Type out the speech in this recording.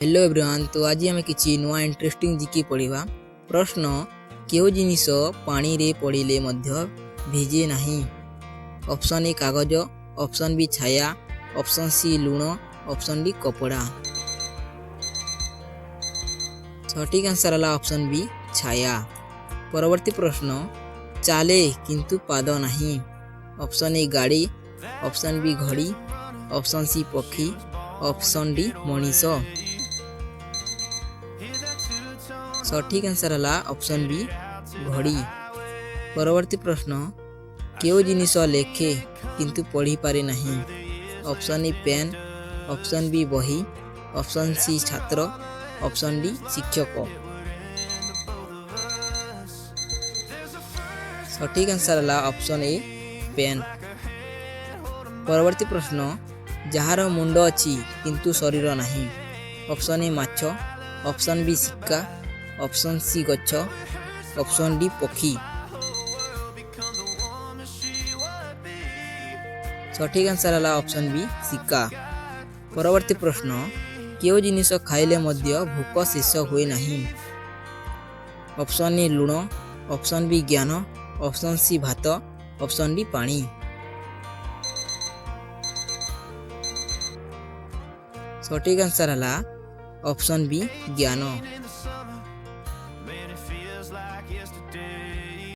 Hello everyone. तो आज आम कि नुआ इंटरेस्टिंग जिके पढ़ा। प्रश्न केउ जिनिस पानी रे पड़िले मध्य भिजे नहीं। ऑप्शन ए कागज, ऑप्शन बी छाया, ऑप्शन सी लुण, ऑप्शन डी कपड़ा। सठिक आंसर है ऑप्शन बी छाया। परवर्ती प्रश्न चाले किंतु पाद नहीं। ऑप्शन ए गाड़ी, ऑप्शन बी घड़ी, ऑप्शन सी पक्षी, ऑप्शन डी मनीष। सठिक आंसर है ऑप्शन बी घड़ी। परवर्ती प्रश्न केउ जिनिस लेखे किंतु पढ़ी पारे नहीं। Option A pen, option B बही, ऑप्शन सी छात्र, ऑप्शन डी शिक्षक। सठिक आंसर है ऑप्शन ए पेन। परवर्ती प्रश्न जार मुंड अच्छी किंतु शरीर नहीं। ऑप्शन ए माछ, ऑप्शन बी सिक्का, ऑप्शन सी गच्छ, ऑप्शन डी पक्षी। सठिक आंसर है ऑप्शन बी सिक्का। परवर्ती प्रश्न केउ जिनिस खाइले मध्य भूक शेष हुए नहीं। ऑप्शन ए लुण, ऑप्शन बी ज्ञान, ऑप्शन सी भात, ऑप्शन डी पानी। सठिक आंसर है ऑप्शन बी ज्ञान।